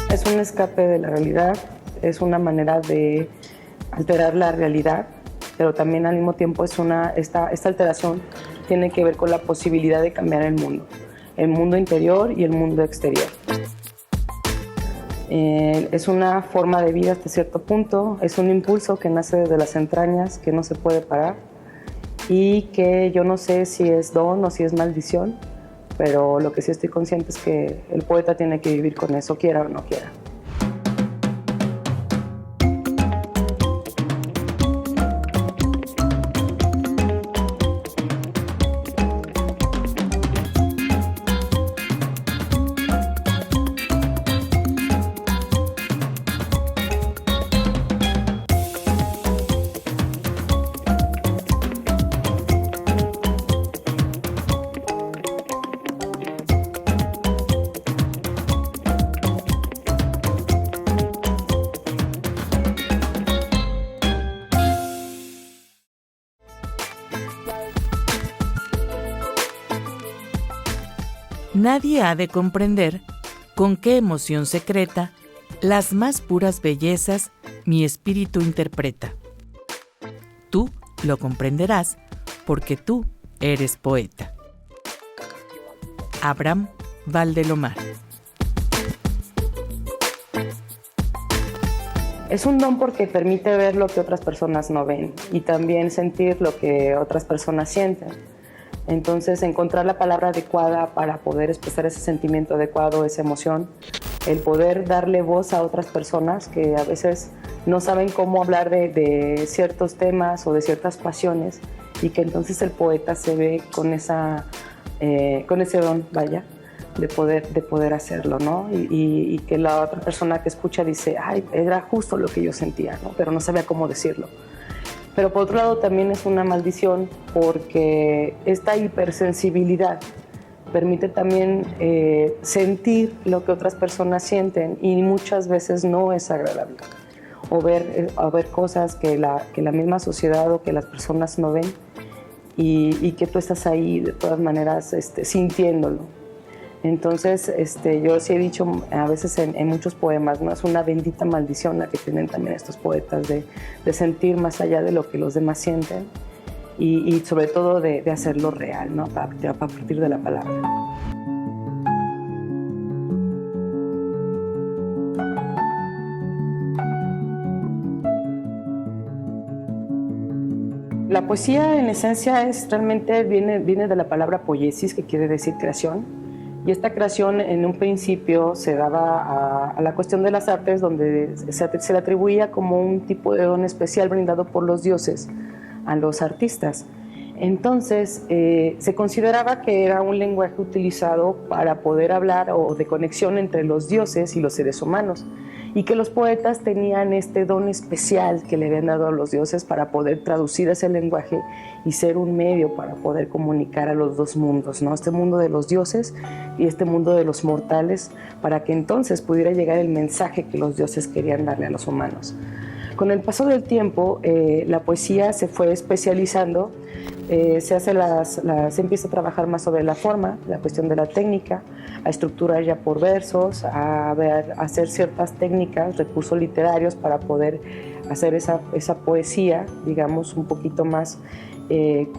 Es un escape de la realidad, es una manera de alterar la realidad, pero también al mismo tiempo esta alteración tiene que ver con la posibilidad de cambiar el mundo interior y el mundo exterior. Es una forma de vida hasta cierto punto, es un impulso que nace desde las entrañas, que no se puede parar y que yo no sé si es don o si es maldición, pero lo que sí estoy consciente es que el poeta tiene que vivir con eso, quiera o no quiera. Nadie ha de comprender con qué emoción secreta las más puras bellezas mi espíritu interpreta. Tú lo comprenderás porque tú eres poeta. Abraham Valdelomar. Es un don porque permite ver lo que otras personas no ven y también sentir lo que otras personas sienten. Entonces, encontrar la palabra adecuada para poder expresar ese sentimiento adecuado, esa emoción, el poder darle voz a otras personas que a veces no saben cómo hablar de ciertos temas o de ciertas pasiones y que entonces el poeta se ve con ese don, vaya, de poder hacerlo, ¿no? Y que la otra persona que escucha dice, ay, era justo lo que yo sentía, ¿no? Pero no sabía cómo decirlo. Pero por otro lado también es una maldición porque esta hipersensibilidad permite también sentir lo que otras personas sienten y muchas veces no es agradable. O ver cosas que la misma sociedad o que las personas no ven y que tú estás ahí de todas maneras sintiéndolo. Entonces, yo sí he dicho a veces en muchos poemas, ¿no? Es una bendita maldición la que tienen también estos poetas de sentir más allá de lo que los demás sienten y sobre todo de hacerlo real, ¿no? A partir de la palabra. La poesía en esencia realmente viene de la palabra poiesis, que quiere decir creación. Y esta creación en un principio se daba a la cuestión de las artes, donde se le atribuía como un tipo de don especial brindado por los dioses a los artistas. Entonces se consideraba que era un lenguaje utilizado para poder hablar o de conexión entre los dioses y los seres humanos, y que los poetas tenían este don especial que le habían dado a los dioses para poder traducir ese lenguaje y ser un medio para poder comunicar a los dos mundos, ¿no? Este mundo de los dioses y este mundo de los mortales, para que entonces pudiera llegar el mensaje que los dioses querían darle a los humanos. Con el paso del tiempo, la poesía se fue especializando, se empieza a trabajar más sobre la forma, la cuestión de la técnica, a estructurar ya por versos, a hacer ciertas técnicas, recursos literarios para poder hacer esa poesía, digamos, un poquito más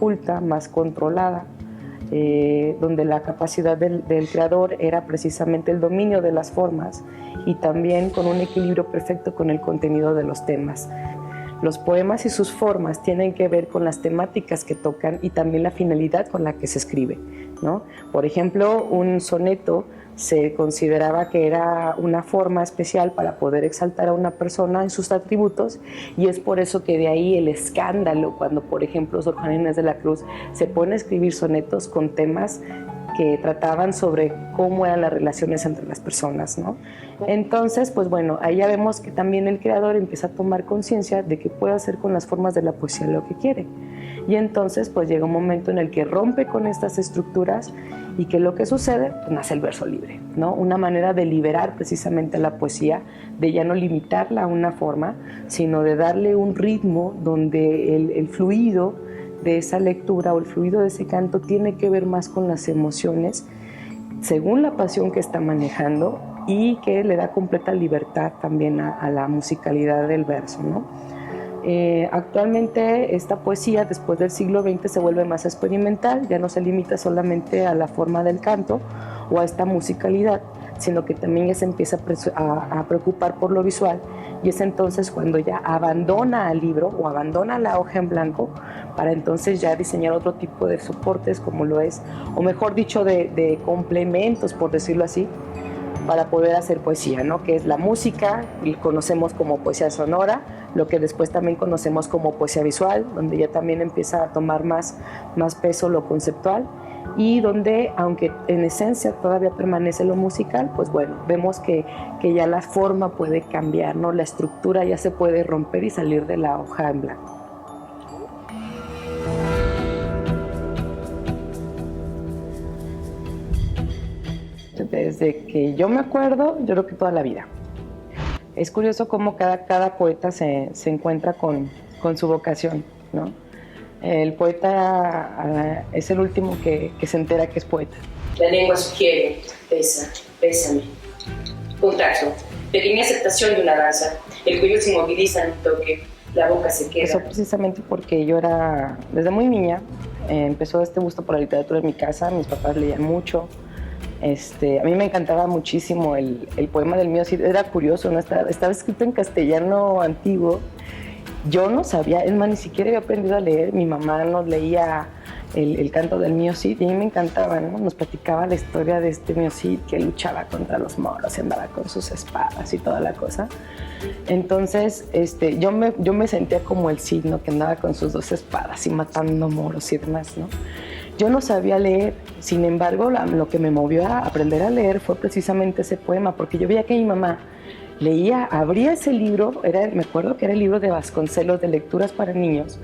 culta, más controlada, donde la capacidad del creador era precisamente el dominio de las formas y también con un equilibrio perfecto con el contenido de los temas. Los poemas y sus formas tienen que ver con las temáticas que tocan y también la finalidad con la que se escribe, ¿no? Por ejemplo, un soneto se consideraba que era una forma especial para poder exaltar a una persona en sus atributos, y es por eso que de ahí el escándalo cuando, por ejemplo, Sor Juana Inés de la Cruz se pone a escribir sonetos con temas que trataban sobre cómo eran las relaciones entre las personas, ¿no? Entonces, pues bueno, ahí ya vemos que también el creador empieza a tomar conciencia de que puede hacer con las formas de la poesía lo que quiere. Y entonces, pues llega un momento en el que rompe con estas estructuras y que lo que sucede, pues nace el verso libre, ¿no? Una manera de liberar precisamente la poesía, de ya no limitarla a una forma, sino de darle un ritmo donde el fluido de esa lectura o el fluido de ese canto tiene que ver más con las emociones, según la pasión que está manejando, y que le da completa libertad también a la musicalidad del verso, ¿no? Actualmente esta poesía después del siglo XX se vuelve más experimental, ya no se limita solamente a la forma del canto o a esta musicalidad, sino que también ya se empieza a preocupar por lo visual, y es entonces cuando ya abandona al libro o abandona la hoja en blanco para entonces ya diseñar otro tipo de soportes, como lo es, o mejor dicho, de complementos, por decirlo así, para poder hacer poesía, ¿no? Que es la música, y conocemos como poesía sonora, lo que después también conocemos como poesía visual, donde ya también empieza a tomar más peso lo conceptual, y donde, aunque en esencia todavía permanece lo musical, pues bueno, vemos que ya la forma puede cambiar, ¿no? La estructura ya se puede romper y salir de la hoja en blanco. Desde que yo me acuerdo, yo creo que toda la vida. Es curioso cómo cada poeta se encuentra con su vocación, ¿no? El poeta es el último que se entera que es poeta. La lengua sugiere, besa, bésame. Contacto, pequeña aceptación de una danza. El cuello se inmoviliza en un toque, la boca se queda. Eso precisamente porque yo era, desde muy niña, empezó este gusto por la literatura en mi casa, mis papás leían mucho. A mí me encantaba muchísimo el poema del Mío Cid, era curioso, ¿no? Estaba escrito en castellano antiguo. Yo no sabía, es más, ni siquiera había aprendido a leer. Mi mamá nos leía el canto del Mío Cid y a mí me encantaba, ¿no? Nos platicaba la historia de este Mío Cid que luchaba contra los moros y andaba con sus espadas y toda la cosa. Entonces, yo me sentía como el Cid, ¿no? Que andaba con sus 2 espadas y matando moros y demás, ¿no? Yo no sabía leer, sin embargo, lo que me movió a aprender a leer fue precisamente ese poema, porque yo veía que mi mamá leía, abría ese libro, me acuerdo que era el libro de Vasconcelos, de lecturas para niños,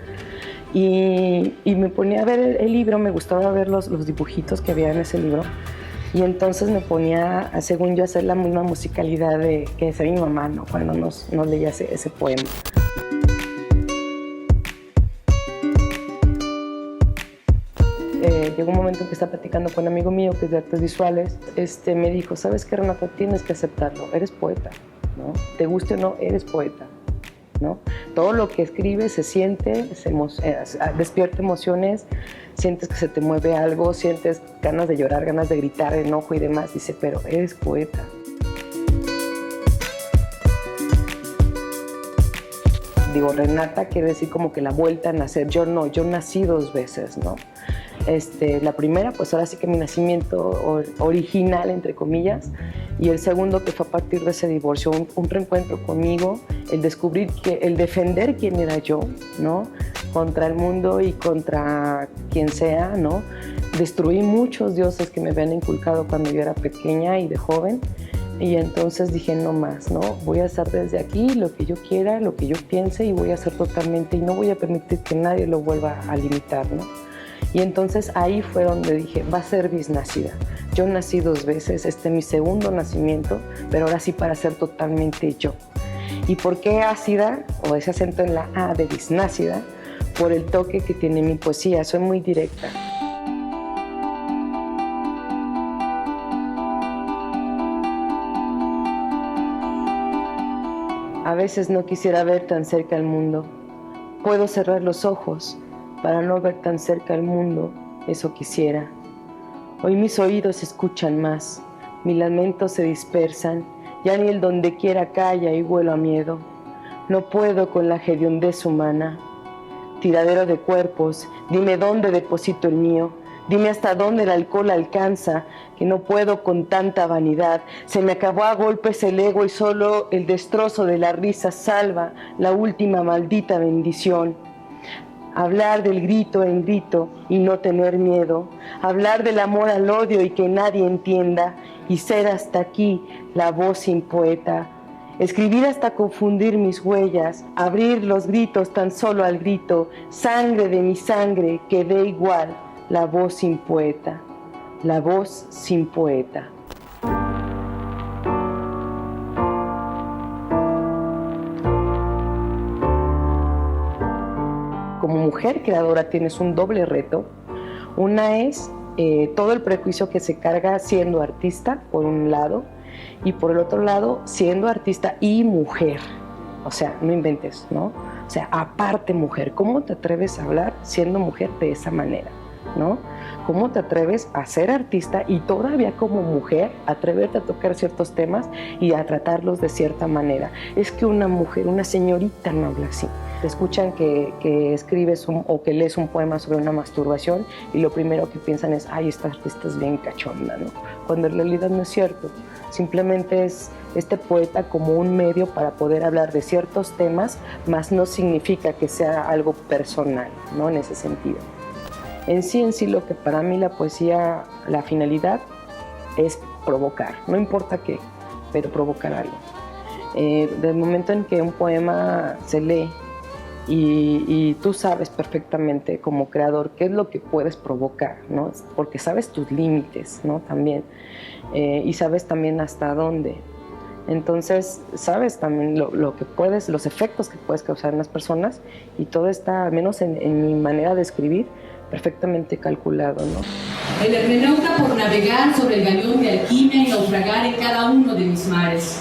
y me ponía a ver el libro, me gustaba ver los dibujitos que había en ese libro, y entonces me ponía, según yo, a hacer la misma musicalidad que hacía mi mamá, ¿no? Cuando nos leía ese poema. Llegó un momento en que estaba platicando con un amigo mío que es de artes visuales, me dijo, ¿sabes qué, Renata? Tienes que aceptarlo, eres poeta, ¿no? Te guste o no, eres poeta, ¿no? Todo lo que escribes se siente, despierta emociones, sientes que se te mueve algo, sientes ganas de llorar, ganas de gritar, enojo y demás. Dice, pero eres poeta. Digo, Renata quiere decir como que la vuelta a nacer. Yo no, yo nací 2 veces, ¿no? La primera, pues ahora sí que mi nacimiento original, entre comillas, y el segundo que fue a partir de ese divorcio, un reencuentro conmigo, el descubrir, el defender quién era yo, ¿no? Contra el mundo y contra quien sea, ¿no? Destruí muchos dioses que me habían inculcado cuando yo era pequeña y de joven, y entonces dije, no más, ¿no? Voy a hacer desde aquí lo que yo quiera, lo que yo piense, y voy a hacer totalmente, y no voy a permitir que nadie lo vuelva a limitar, ¿no? Y entonces ahí fue donde dije, va a ser bisnacida. Yo nací 2 veces, este es mi segundo nacimiento, pero ahora sí para ser totalmente yo. ¿Y por qué ácida? O ese acento en la A de bisnácida, por el toque que tiene mi poesía, soy muy directa. A veces no quisiera ver tan cerca el mundo. Puedo cerrar los ojos para no ver tan cerca el mundo, eso quisiera. Hoy mis oídos escuchan más, mis lamentos se dispersan, ya ni el donde quiera calla y huelo a miedo. No puedo con la hediondez humana. Tiradero de cuerpos, dime dónde deposito el mío, dime hasta dónde el alcohol alcanza, que no puedo con tanta vanidad. Se me acabó a golpes el ego y solo el destrozo de la risa salva la última maldita bendición. hablar del grito en grito y no tener miedo, hablar del amor al odio y que nadie entienda, y ser hasta aquí la voz sin poeta, escribir hasta confundir mis huellas, abrir los gritos tan solo al grito, sangre de mi sangre que dé igual, la voz sin poeta, la voz sin poeta. Como mujer creadora tienes un doble reto. Una es todo el prejuicio que se carga siendo artista, por un lado, y por el otro lado, siendo artista y mujer. O sea, no inventes, ¿no? O sea, aparte mujer, ¿cómo te atreves a hablar siendo mujer de esa manera, ¿no? ¿Cómo te atreves a ser artista y todavía como mujer atreverte a tocar ciertos temas y a tratarlos de cierta manera? Es que una mujer, una señorita no habla así. Te escuchan que escribes o que lees un poema sobre una masturbación y lo primero que piensan es, ay, esta artista es bien cachonda, ¿no? Cuando en realidad no es cierto. Simplemente es este poeta como un medio para poder hablar de ciertos temas, mas no significa que sea algo personal, ¿no? En ese sentido. En sí, lo que para mí la poesía, la finalidad es provocar, no importa qué, pero provocar algo. Del momento en que un poema se lee y tú sabes perfectamente como creador qué es lo que puedes provocar, ¿no? Porque sabes tus límites, ¿no? También, y sabes también hasta dónde. Entonces sabes también lo que puedes, los efectos que puedes causar en las personas, y todo está, al menos en mi manera de escribir, perfectamente calculado, ¿no? El hermeneuta por navegar sobre el galeón de alquimia y naufragar en cada uno de mis mares.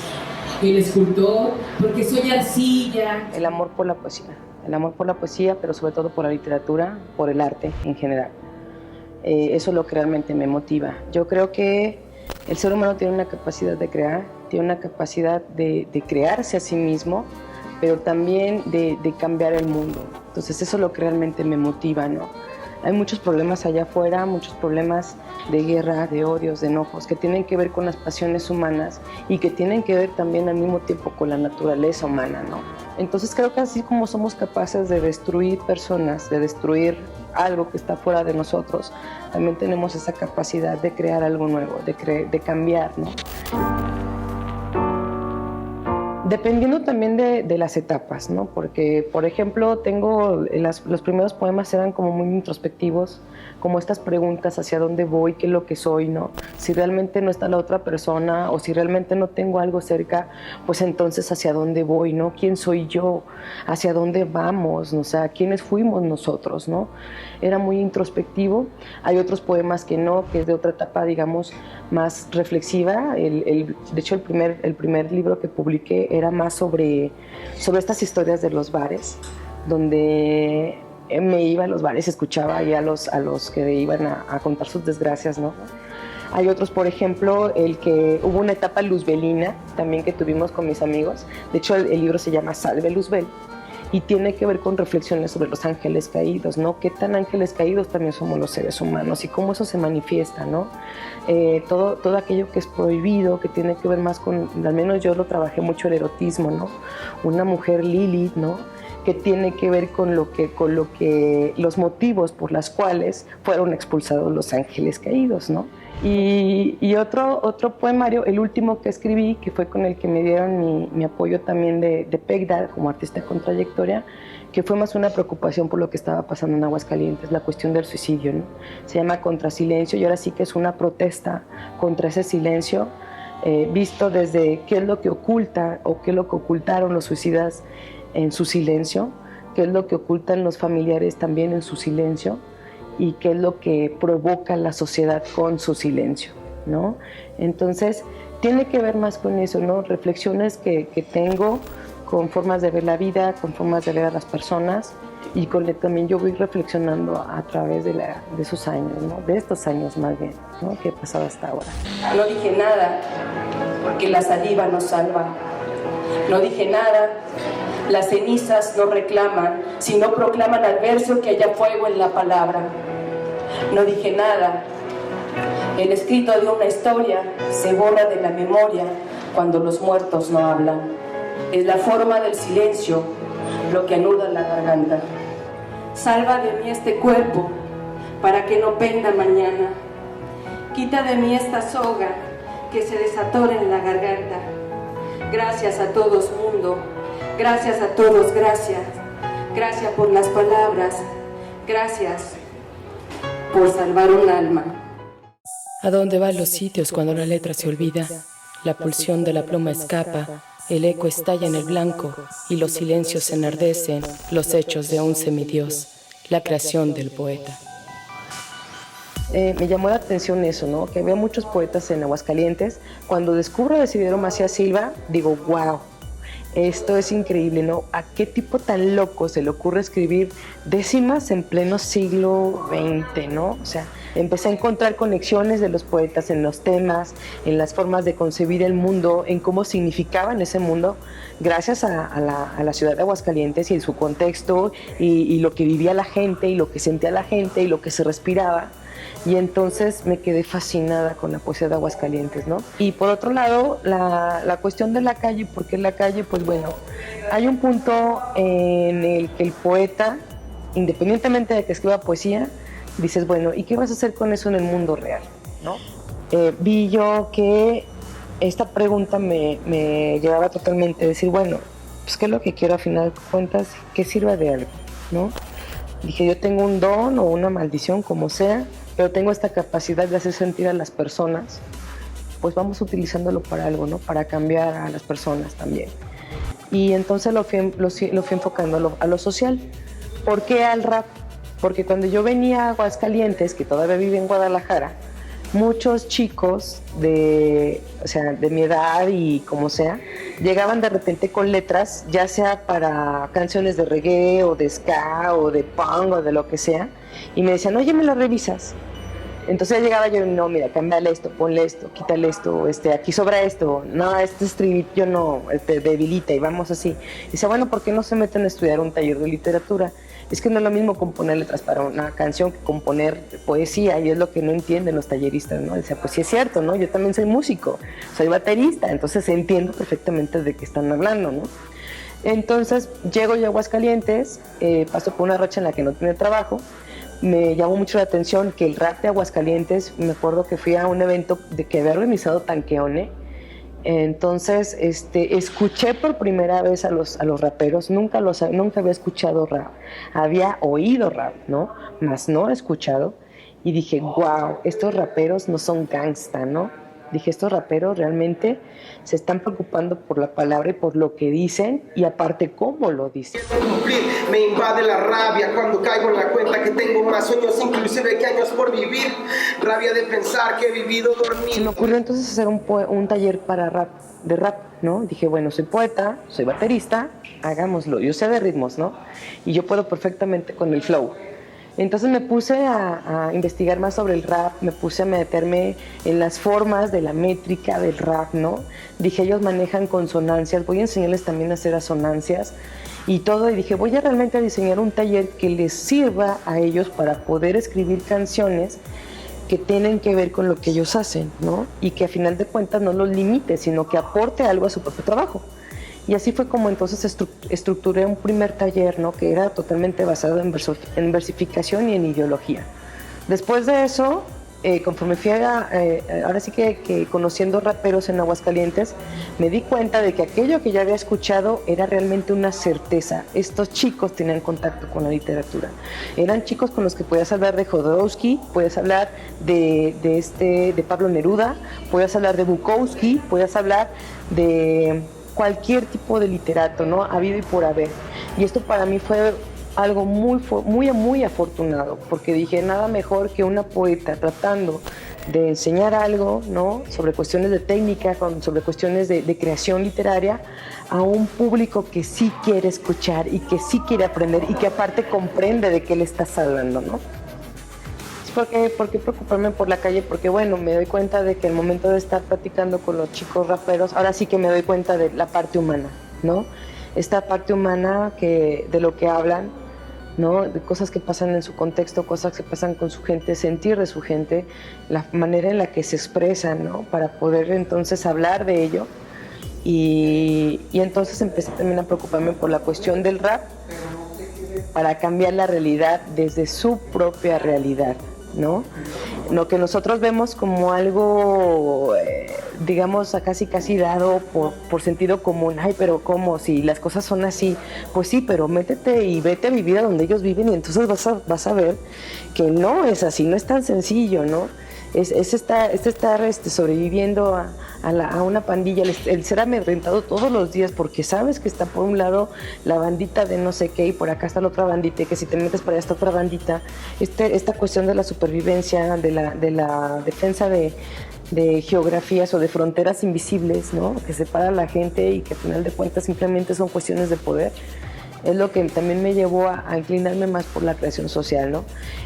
El escultor, porque soy arcilla. El amor por la poesía, pero sobre todo por la literatura, por el arte en general. Eso es lo que realmente me motiva. Yo creo que el ser humano tiene una capacidad de crear, tiene una capacidad de crearse a sí mismo, pero también de cambiar el mundo. Entonces eso es lo que realmente me motiva, ¿no? Hay muchos problemas allá afuera, muchos problemas de guerra, de odios, de enojos, que tienen que ver con las pasiones humanas y que tienen que ver también al mismo tiempo con la naturaleza humana, ¿no? Entonces creo que así como somos capaces de destruir personas, de destruir algo que está fuera de nosotros, también tenemos esa capacidad de crear algo nuevo, de cambiar, ¿no? Dependiendo también de las etapas, ¿no? Porque, por ejemplo, los primeros poemas eran como muy introspectivos, como estas preguntas hacia dónde voy, qué es lo que soy, ¿no? Si realmente no está la otra persona o si realmente no tengo algo cerca, pues entonces hacia dónde voy, ¿no? ¿Quién soy yo? ¿Hacia dónde vamos? O sea, ¿quiénes fuimos nosotros, no? Era muy introspectivo. Hay otros poemas que no, que es de otra etapa, digamos, más reflexiva. De hecho, el primer libro que publiqué era más sobre estas historias de los bares, donde me iba a los bares, escuchaba ahí a los que iban a contar sus desgracias, ¿no? Hay otros, por ejemplo, hubo una etapa luzbelina también que tuvimos con mis amigos. De hecho, el libro se llama Salve Luzbel y tiene que ver con reflexiones sobre los ángeles caídos, ¿no? ¿Qué tan ángeles caídos también somos los seres humanos y cómo eso se manifiesta, ¿no? Todo aquello que es prohibido, que tiene que ver más con, al menos yo lo trabajé mucho, el erotismo, ¿no? Una mujer Lilith, ¿no? Que tiene que ver con lo que los motivos por los cuales fueron expulsados los ángeles caídos, ¿no? Y otro poemario, el último que escribí, que fue con el que me dieron mi apoyo también de PECDA como artista con trayectoria, que fue más una preocupación por lo que estaba pasando en Aguascalientes, la cuestión del suicidio, ¿no? Se llama Contrasilencio, y ahora sí que es una protesta contra ese silencio, visto desde qué es lo que oculta o qué es lo que ocultaron los suicidas en su silencio, qué es lo que ocultan los familiares también en su silencio, y qué es lo que provoca la sociedad con su silencio, ¿no? Entonces, tiene que ver más con eso, ¿no? Reflexiones que tengo con formas de ver la vida, con formas de ver a las personas, y con que también yo voy reflexionando a través de esos años, ¿no? De estos años más bien, ¿no? Que he pasado hasta ahora. No dije nada, porque la saliva nos salva. No dije nada, las cenizas no reclaman, sino proclaman al verso que haya fuego en la palabra. No dije nada, el escrito de una historia se borra de la memoria cuando los muertos no hablan. Es la forma del silencio lo que anuda la garganta. Salva de mí este cuerpo para que no penda mañana. Quita de mí esta soga que se desatora en la garganta. Gracias a todos, mundo. Gracias a todos, gracias. Gracias por las palabras. Gracias por salvar un alma. ¿A dónde van los sitios cuando la letra se olvida? La pulsión de la pluma escapa, el eco estalla en el blanco y los silencios enardecen los hechos de un semidios, la creación del poeta. Me llamó la atención eso, ¿no? Que había muchos poetas en Aguascalientes. Cuando descubro a Desidero Macías Silva, digo, wow, esto es increíble, ¿no? ¿A qué tipo tan loco se le ocurre escribir décimas en pleno siglo XX, ¿no? O sea, empecé a encontrar conexiones de los poetas en los temas, en las formas de concebir el mundo, en cómo significaban ese mundo, gracias a la ciudad de Aguascalientes y su contexto, y lo que vivía la gente, y lo que sentía la gente, y lo que se respiraba. Y entonces me quedé fascinada con la poesía de Aguascalientes, ¿no? Y por otro lado, la cuestión de la calle, ¿por qué la calle? Pues bueno, hay un punto en el que el poeta, independientemente de que escriba poesía, dices, bueno, ¿y qué vas a hacer con eso en el mundo real? ¿No? Vi yo que esta pregunta me llevaba totalmente a decir, bueno, pues ¿qué es lo que quiero a final de cuentas? Que sirva de algo, ¿no? Dije, yo tengo un don o una maldición, como sea, pero tengo esta capacidad de hacer sentir a las personas, pues vamos utilizándolo para algo, ¿no? Para cambiar a las personas también. Y entonces lo fui enfocando a lo social. ¿Por qué al rap? Porque cuando yo venía a Aguascalientes, que todavía vive en Guadalajara, muchos chicos de mi edad y como sea, llegaban de repente con letras, ya sea para canciones de reggae o de ska o de punk o de lo que sea, y me decían, oye, ¿me lo revisas? Entonces ya llegaba yo, no, mira, cámbiale esto, ponle esto, quítale esto, aquí sobra esto, no, este estribillo no, debilita, y vamos así. Y dice, bueno, ¿por qué no se meten a estudiar un taller de literatura? Es que no es lo mismo componer letras para una canción que componer poesía, y es lo que no entienden los talleristas, ¿no? Dice, pues sí es cierto, ¿no? Yo también soy músico, soy baterista, entonces entiendo perfectamente de qué están hablando, ¿no? Entonces llego yo a Aguascalientes, paso por una racha en la que no tenía trabajo, me llamó mucho la atención que el rap de Aguascalientes, me acuerdo que fui a un evento que había organizado Tanqueone. Entonces escuché por primera vez a los raperos, nunca había escuchado rap, había oído rap, ¿no? Mas no he escuchado, y dije, wow, estos raperos no son gangsta, ¿no? Dije, estos raperos realmente se están preocupando por la palabra y por lo que dicen, y aparte cómo lo dicen. Me invade la rabia cuando caigo en la cuenta que tengo más sueños inclusive que años por vivir. Rabia de pensar que he vivido dormido. Se me ocurrió entonces hacer un taller de rap, ¿no? Dije, bueno, soy poeta, soy baterista, hagámoslo. Yo sé de ritmos, ¿no? Y yo puedo perfectamente con el flow. Entonces me puse a investigar más sobre el rap, me puse a meterme en las formas de la métrica del rap, ¿no? Dije, ellos manejan consonancias, voy a enseñarles también a hacer asonancias y todo. Y dije, voy a realmente diseñar un taller que les sirva a ellos para poder escribir canciones que tienen que ver con lo que ellos hacen, ¿no? Y que a final de cuentas no los limite, sino que aporte algo a su propio trabajo. Y así fue como entonces estructuré un primer taller, ¿no? Que era totalmente basado en versificación y en ideología. Después de eso, conforme fui ahora sí que conociendo raperos en Aguascalientes, me di cuenta de que aquello que yo había escuchado era realmente una certeza. Estos chicos tenían contacto con la literatura. Eran chicos con los que podías hablar de Jodorowsky, podías hablar de Pablo Neruda, podías hablar de Bukowski, podías hablar de cualquier tipo de literato, ¿no? Habido y por haber. Y esto para mí fue algo muy afortunado, porque dije, nada mejor que una poeta tratando de enseñar algo, ¿no? Sobre cuestiones de técnica, sobre cuestiones de creación literaria, a un público que sí quiere escuchar y que sí quiere aprender y que aparte comprende de qué le estás hablando, ¿no? ¿Por qué preocuparme por la calle? Porque bueno, me doy cuenta de que el momento de estar platicando con los chicos raperos, ahora sí que me doy cuenta de la parte humana, ¿no? Esta parte humana de lo que hablan, ¿no? De cosas que pasan en su contexto, cosas que pasan con su gente, sentir de su gente, la manera en la que se expresan, ¿no? Para poder entonces hablar de ello. Y entonces empecé también a preocuparme por la cuestión del rap, para cambiar la realidad desde su propia realidad, ¿no? Lo que nosotros vemos como algo, digamos, casi dado por sentido común. Ay, pero ¿cómo? Si las cosas son así. Pues sí, pero métete y vete a vivir a donde ellos viven y entonces vas a ver que no es así, no es tan sencillo, ¿no? Es estar sobreviviendo a una pandilla, el ser amedrentado todos los días porque sabes que está por un lado la bandita de no sé qué y por acá está la otra bandita y que si te metes para allá está otra bandita. Esta cuestión de la supervivencia, de la defensa de geografías o de fronteras invisibles, ¿no? Que separan a la gente y que al final de cuentas simplemente son cuestiones de poder. Es lo que también me llevó a inclinarme más por la creación social, ¿no?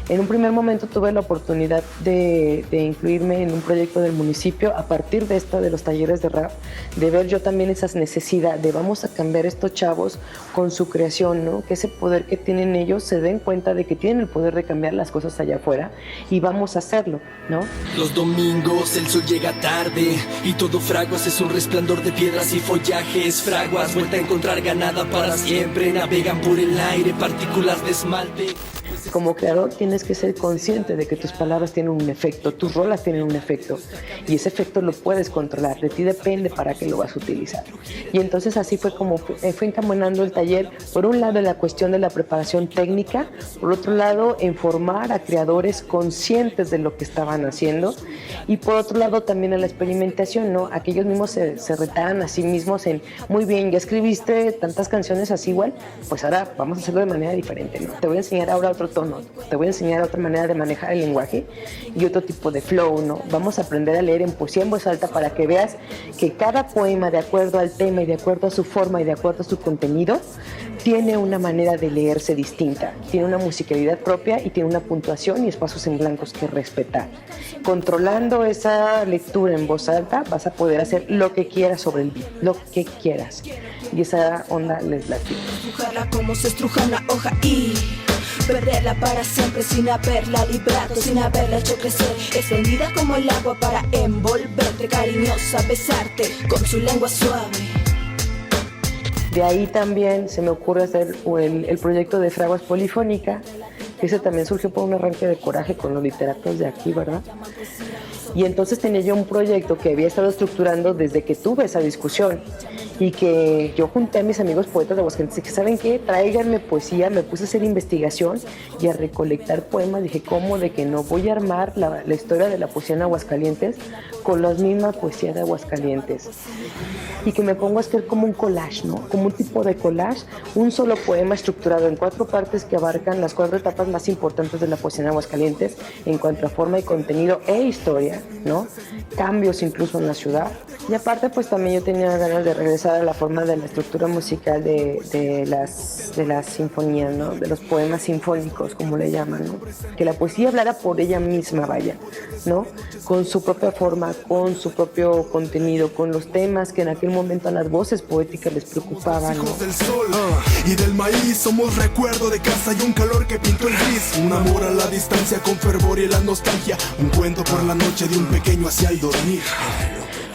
En un primer momento tuve la oportunidad de incluirme en un proyecto del municipio a partir de esto de los talleres de rap, de ver yo también esas necesidades de vamos a cambiar estos chavos con su creación, ¿no? Que ese poder que tienen ellos se den cuenta de que tienen el poder de cambiar las cosas allá afuera y vamos a hacerlo, ¿no? Los domingos el sol llega tarde y todo Fraguas es un resplandor de piedras y follajes. Fraguas, vuelta a encontrar ganada para siempre. Navegan por el aire partículas de esmalte. Como creador tienes que ser consciente de que tus palabras tienen un efecto, tus rolas tienen un efecto y ese efecto lo puedes controlar, de ti depende para qué lo vas a utilizar. Y entonces así fue como fue encaminando el taller, por un lado la cuestión de la preparación técnica, por otro lado en formar a creadores conscientes de lo que estaban haciendo y por otro lado también en la experimentación, ¿no? Aquellos mismos se retaban a sí mismos en, muy bien, ya escribiste tantas canciones así igual, pues ahora vamos a hacerlo de manera diferente, ¿no? Te voy a enseñar ahora otro tono, te voy a enseñar otra manera de manejar el lenguaje y otro tipo de flow, ¿no? Vamos a aprender a leer en poesía en voz alta para que veas que cada poema, de acuerdo al tema y de acuerdo a su forma y de acuerdo a su contenido, tiene una manera de leerse distinta, tiene una musicalidad propia y tiene una puntuación y espacios en blancos que respetar. Controlando esa lectura en voz alta vas a poder hacer lo que quieras sobre el beat, lo que quieras. Y esa onda les late. Estrujarla como se estruja una hoja y perderla para siempre sin haberla librado, sin haberla hecho crecer, extendida como el agua para envolverte, cariñosa, besarte con su lengua suave. De ahí también se me ocurre hacer el proyecto de Fraguas Polifónica, que ese también surgió por un arranque de coraje con los literatos de aquí, ¿verdad? Y entonces tenía yo un proyecto que había estado estructurando desde que tuve esa discusión y que yo junté a mis amigos poetas de Aguascalientes y dije, ¿saben qué? Tráiganme poesía, me puse a hacer investigación y a recolectar poemas. Dije, ¿cómo de que no? Voy a armar la historia de la poesía en Aguascalientes con la misma poesía de Aguascalientes. Y que me pongo a hacer como un collage, ¿no? Como un tipo de collage, un solo poema estructurado en 4 partes que abarcan las 4 etapas más importantes de la poesía en Aguascalientes en cuanto a forma y contenido e historia, ¿no? Cambios incluso en la ciudad. Y aparte, pues también yo tenía ganas de regresar a la forma de la estructura musical de las sinfonías, ¿no? De los poemas sinfónicos, como le llaman, ¿no? Que la poesía hablara por ella misma, vaya, ¿no? Con su propia forma, con su propio contenido, con los temas que en aquel momento a las voces poéticas les preocupaban, ¿no? Hijos del sol y del maíz, somos recuerdo de casa y un calor que pintó el gris. Un amor a la distancia con fervor y la nostalgia. Un cuento por la noche de un pequeño hacia el dormir.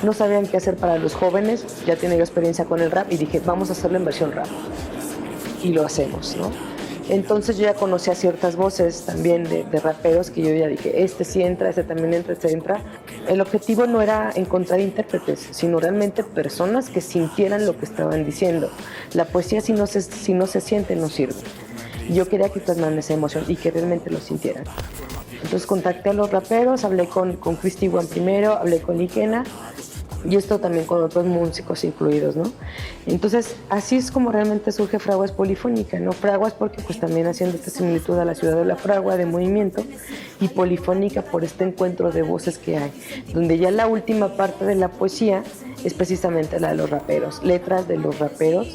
No sabían qué hacer para los jóvenes, ya tenía yo experiencia con el rap y dije, vamos a hacerlo en versión rap. Y lo hacemos, ¿no? Entonces yo ya conocía ciertas voces también de raperos que yo ya dije, este sí entra, este también entra, este entra. El objetivo no era encontrar intérpretes, sino realmente personas que sintieran lo que estaban diciendo. La poesía si no se siente no sirve. Yo quería que plasmaran esa emoción y que realmente lo sintieran. Entonces contacté a los raperos, hablé con Christy One primero, hablé con Ikena y esto también con otros músicos incluidos, ¿no? Entonces así es como realmente surge Fraguas Polifónica, ¿no? Fraguas porque pues también haciendo esta similitud a la ciudad de la fragua, de movimiento, y polifónica por este encuentro de voces que hay, donde ya la última parte de la poesía es precisamente la de los raperos, letras de los raperos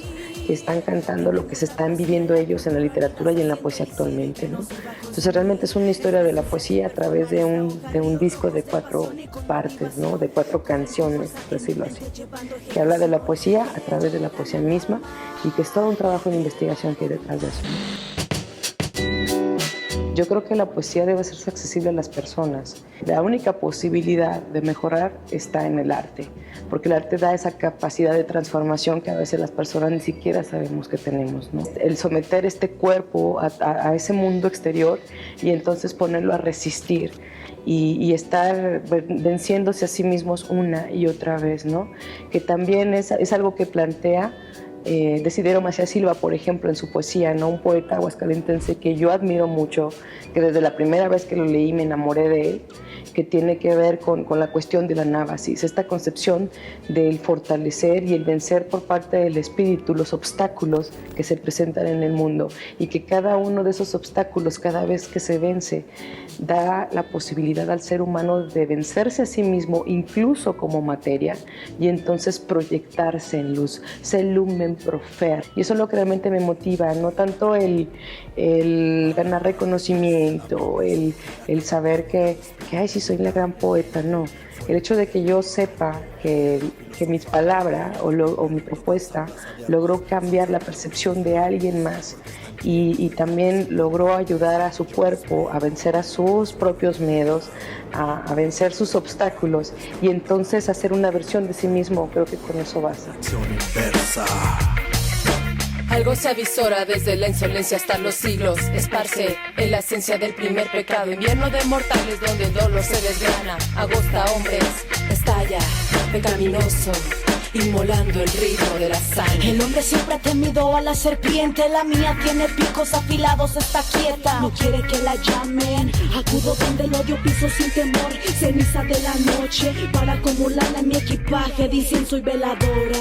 que están cantando lo que se están viviendo ellos en la literatura y en la poesía actualmente, ¿no? Entonces realmente es una historia de la poesía a través de un disco de 4 partes, ¿no? De 4 canciones, por decirlo así, que habla de la poesía a través de la poesía misma y que es todo un trabajo de investigación que hay detrás de eso, ¿no? Yo creo que la poesía debe ser accesible a las personas. La única posibilidad de mejorar está en el arte, porque el arte da esa capacidad de transformación que a veces las personas ni siquiera sabemos que tenemos, ¿no? El someter este cuerpo a ese mundo exterior y entonces ponerlo a resistir y estar venciéndose a sí mismos una y otra vez, ¿no? Que también es algo que plantea Desiderio Macías Silva, por ejemplo, en su poesía, ¿no? Un poeta aguascalentense que yo admiro mucho, que desde la primera vez que lo leí me enamoré de él, que tiene que ver con la cuestión de la nábasis, esta concepción del fortalecer y el vencer por parte del espíritu los obstáculos que se presentan en el mundo, y que cada uno de esos obstáculos, cada vez que se vence, da la posibilidad al ser humano de vencerse a sí mismo, incluso como materia, y entonces proyectarse en luz, se lumen profer. Y eso es lo que realmente me motiva, no tanto el ganar reconocimiento, el saber que ay, sí soy la gran poeta, no. El hecho de que yo sepa que mis palabras o mi propuesta logró cambiar la percepción de alguien más y también logró ayudar a su cuerpo a vencer a sus propios miedos, a vencer sus obstáculos y entonces hacer una versión de sí mismo, creo que con eso basta. Algo se avisora desde la insolencia hasta los siglos. Esparce en la esencia del primer pecado. Invierno de mortales donde el dolor se desgrana. Agosta hombres, estalla, pecaminoso, inmolando el ritmo de la sangre. El hombre siempre ha temido a la serpiente. La mía tiene picos afilados, está quieta. No quiere que la llamen. Acudo donde el odio piso sin temor. Ceniza de la noche para acumularla en mi equipaje. Dicen soy veladora.